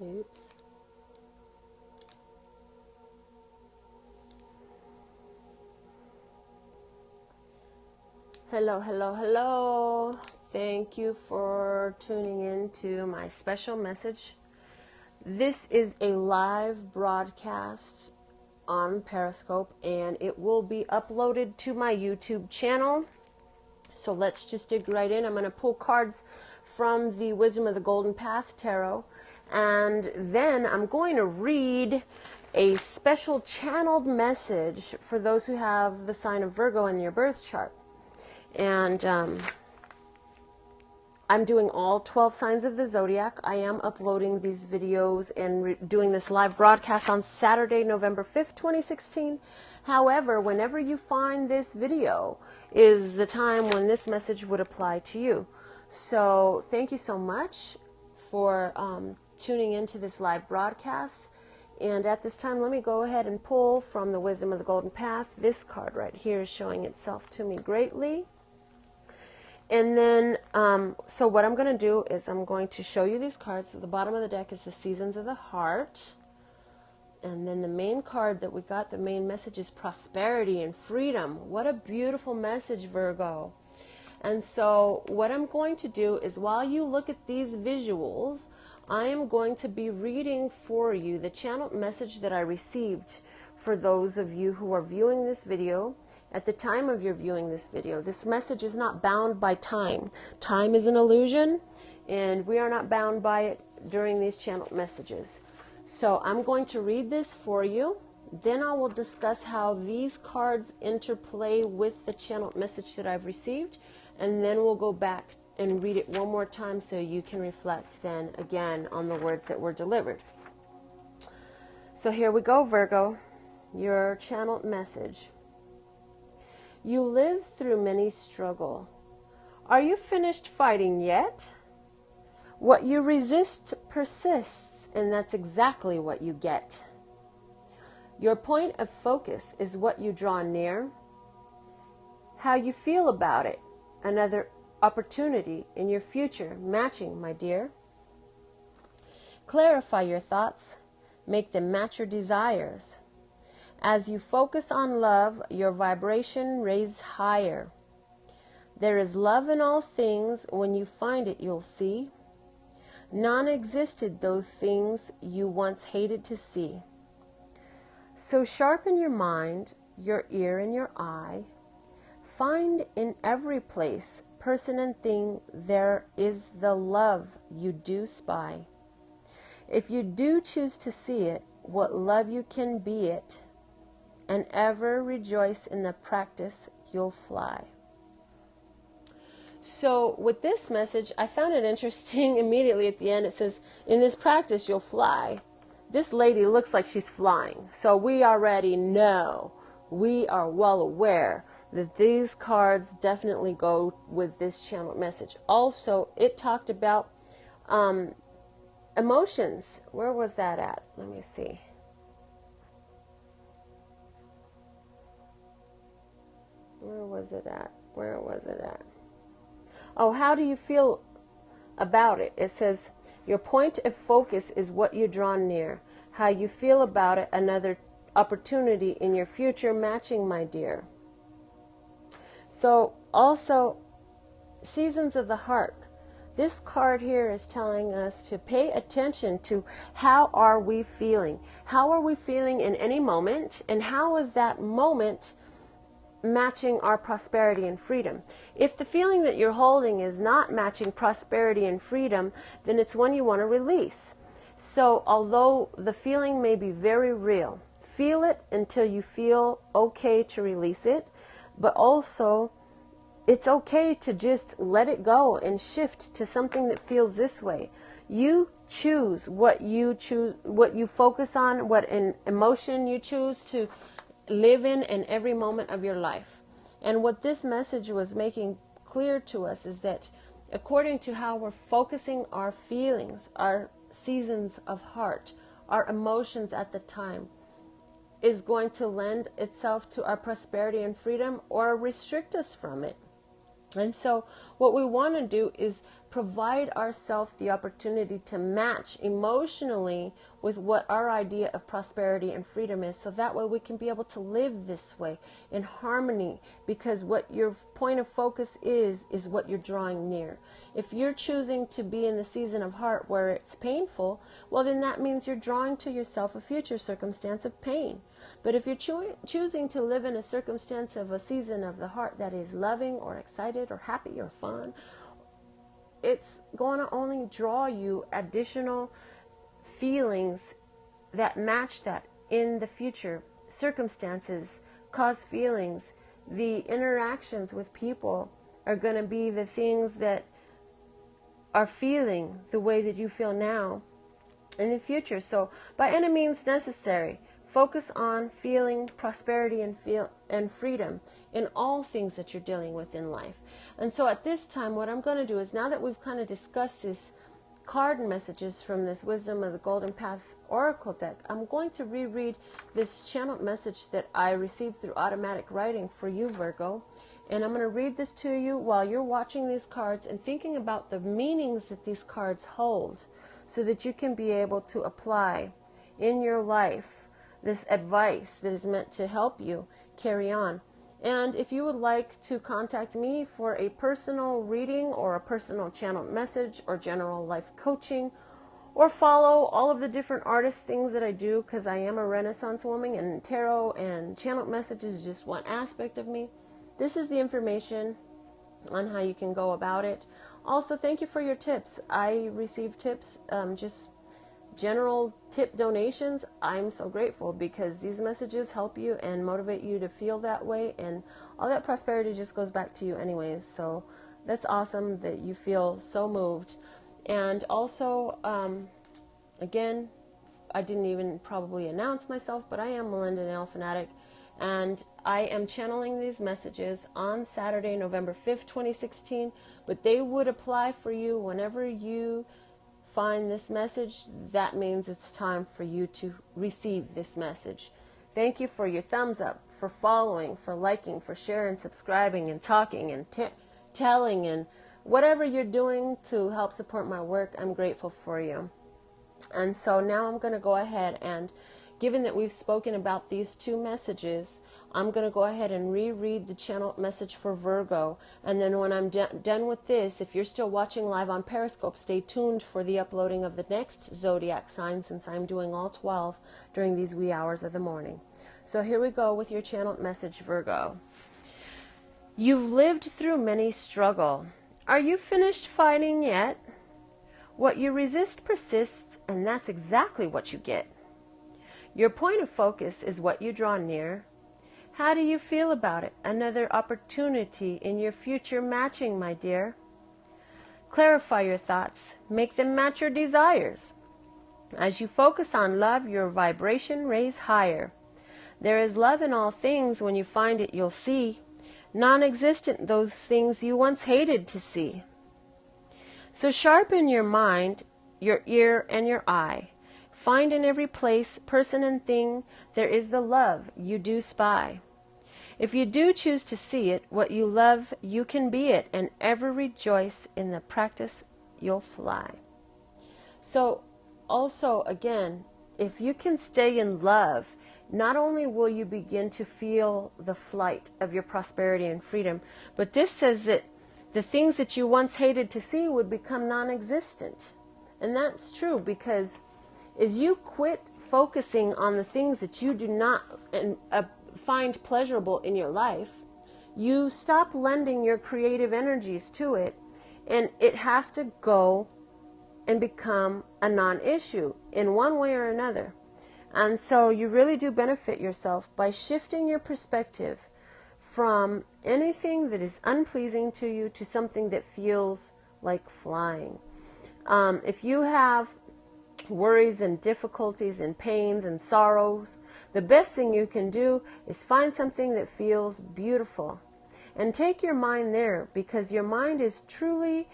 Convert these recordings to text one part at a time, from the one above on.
Oops. Hello, hello, hello. Thank you for tuning in to my special message. This is a live broadcast on Periscope, and it will be uploaded to my YouTube channel. So let's just dig right in. I'm going to pull cards from the Wisdom of the Golden Path Tarot, and then I'm going to read a special channeled message for those who have the sign of Virgo in your birth chart. And I'm doing all 12 signs of the zodiac. I am uploading these videos and doing this live broadcast on Saturday, November 5th, 2016. However, whenever you find this video is the time when this message would apply to you. So thank you so much for tuning into this live broadcast. And at this time, let me go ahead and pull from the Wisdom of the Golden Path. This card right here is showing itself to me greatly. And then, so what I'm going to do is I'm going to show you these cards. So the bottom of the deck is the Seasons of the Heart. And then the main card that we got, the main message is prosperity and freedom. What a beautiful message, Virgo. And so what I'm going to do is while you look at these visuals, I am going to be reading for you the channeled message that I received for those of you who are viewing this video. At the time of your viewing this video, this message is not bound by time. Time is an illusion, and we are not bound by it during these channeled messages. So I'm going to read this for you. Then I will discuss how these cards interplay with the channeled message that I've received, and then we'll go back and read it one more time so you can reflect then again on the words that were delivered. So here we go, Virgo. Your channeled message. You live through many struggle. Are you finished fighting yet? What you resist persists, and that's exactly what you get. Your point of focus is what you draw near. How you feel about it, another opportunity in your future matching, my dear. Clarify your thoughts, make them match your desires. As you focus on love, your vibration raises higher. There is love in all things. When you find it, you'll see. Non-existed those things you once hated to see. So sharpen your mind, your ear, and your eye. Find in every place, person and thing, there is the love you do spy. If you do choose to see it, what love you can be it, and ever rejoice in the practice, you'll fly. So with this message, I found it interesting. Immediately at the end, it says, in this practice, you'll fly. This lady looks like she's flying. So we already know, we are well aware that these cards definitely go with this channeled message. Also, it talked about emotions. Where was that at? Let me see. Where was it at? Where was it at? Oh, how do you feel about it? It says, your point of focus is what you draw near. How you feel about it, another opportunity in your future matching, my dear. So, also, Seasons of the Heart. This card here is telling us to pay attention to how are we feeling? How are we feeling in any moment? And how is that moment matching our prosperity and freedom? If the feeling that you're holding is not matching prosperity and freedom, then it's one you want to release. So although the feeling may be very real, feel it until you feel okay to release it, but also it's okay to just let it go and shift to something that feels this way. You choose what you focus on, what an emotion you choose to live in every moment of your life. And what this message was making clear to us is that according to how we're focusing our feelings, our seasons of heart, our emotions at the time, is going to lend itself to our prosperity and freedom or restrict us from it. And so what we want to do is provide ourselves the opportunity to match emotionally with what our idea of prosperity and freedom is, so that way we can be able to live this way in harmony, because what your point of focus is what you're drawing near. If you're choosing to be in the season of heart where it's painful, well, then that means you're drawing to yourself a future circumstance of pain. But if you're choosing to live in a circumstance of a season of the heart that is loving or excited or happy or fun, it's going to only draw you additional feelings that match that in the future. Circumstances cause feelings. The interactions with people are going to be the things that are feeling the way that you feel now in the future. So by any means necessary, focus on feeling prosperity and freedom in all things that you're dealing with in life. And so at this time, what I'm going to do is, now that we've kind of discussed this card messages from this Wisdom of the Golden Path Oracle deck, I'm going to reread this channeled message that I received through automatic writing for you, Virgo. And I'm going to read this to you while you're watching these cards and thinking about the meanings that these cards hold, so that you can be able to apply in your life this advice that is meant to help you carry on. And if you would like to contact me for a personal reading or a personal channeled message or general life coaching, or follow all of the different artist things that I do, because I am a Renaissance woman and tarot and channeled messages is just one aspect of me, this is the information on how you can go about it. Also, thank you for your tips. I receive tips, just general tip donations. I'm so grateful, because these messages help you and motivate you to feel that way, and all that prosperity just goes back to you anyways. So that's awesome that you feel so moved. And also, again, I didn't even probably announce myself, but I am Melinda, NailFanatic, and I am channeling these messages on Saturday, November 5th, 2016, but they would apply for you whenever you find this message. That means it's time for you to receive this message. Thank you for your thumbs up, for following, for liking, for sharing, subscribing, and talking, and telling, and whatever you're doing to help support my work. I'm grateful for you. And so now I'm going to go ahead and, given that we've spoken about these two messages, I'm going to go ahead and reread the channel message for Virgo. And then when I'm done with this, if you're still watching live on Periscope, stay tuned for the uploading of the next zodiac sign, since I'm doing all 12 during these wee hours of the morning. So here we go with your channeled message, Virgo. You've lived through many struggle. Are you finished fighting yet? What you resist persists, and that's exactly what you get. Your point of focus is what you draw near. How do you feel about it? Another opportunity in your future matching, my dear. Clarify your thoughts. Make them match your desires. As you focus on love, your vibration raise higher. There is love in all things. When you find it, you'll see. Non-existent those things you once hated to see. So sharpen your mind, your ear, and your eye. Find in every place, person, and thing there is the love you do spy. If you do choose to see it, what you love, you can be it, and ever rejoice in the practice you'll fly. So also, again, if you can stay in love, not only will you begin to feel the flight of your prosperity and freedom, but this says that the things that you once hated to see would become non-existent. And that's true, because as you quit focusing on the things that you do not find pleasurable in your life, you stop lending your creative energies to it, and it has to go and become a non-issue in one way or another. And so you really do benefit yourself by shifting your perspective from anything that is unpleasing to you to something that feels like flying. If you have worries and difficulties and pains and sorrows, the best thing you can do is find something that feels beautiful and take your mind there, because your mind is truly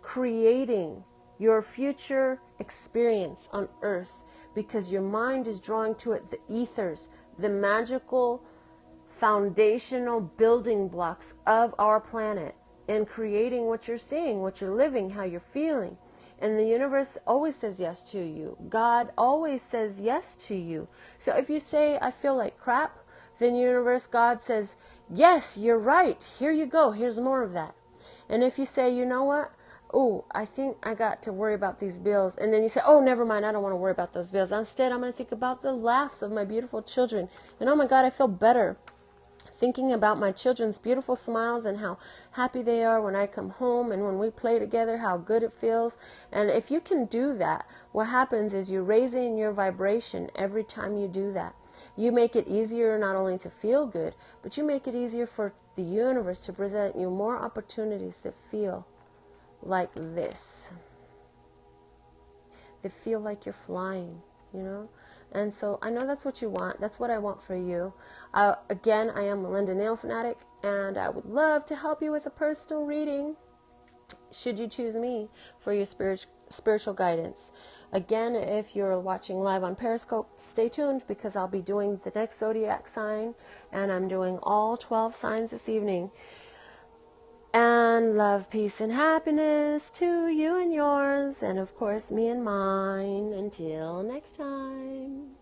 creating your future experience on earth, because your mind is drawing to it the ethers, the magical foundational building blocks of our planet. and creating what you're seeing, what you're living, how you're feeling. And the universe always says yes to you. God always says yes to you. So if you say, I feel like crap, then universe, God says, yes, you're right. Here you go. Here's more of that. And if you say, you know what? Oh, I think I got to worry about these bills. And then you say, oh, never mind. I don't want to worry about those bills. Instead, I'm going to think about the laughs of my beautiful children. And oh my God, I feel better thinking about my children's beautiful smiles and how happy they are when I come home and when we play together, how good it feels. And if you can do that, what happens is you're raising your vibration every time you do that. You make it easier not only to feel good, but you make it easier for the universe to present you more opportunities that feel like this. They feel like you're flying, you know? And so I know that's what you want. That's what I want for you. Again, I am Melinda NailFanatic, and I would love to help you with a personal reading, should you choose me for your spiritual guidance. Again, if you're watching live on Periscope, stay tuned because I'll be doing the next zodiac sign, and I'm doing all 12 signs this evening. And love, peace, and happiness to you and yours, and of course me and mine. Until next time.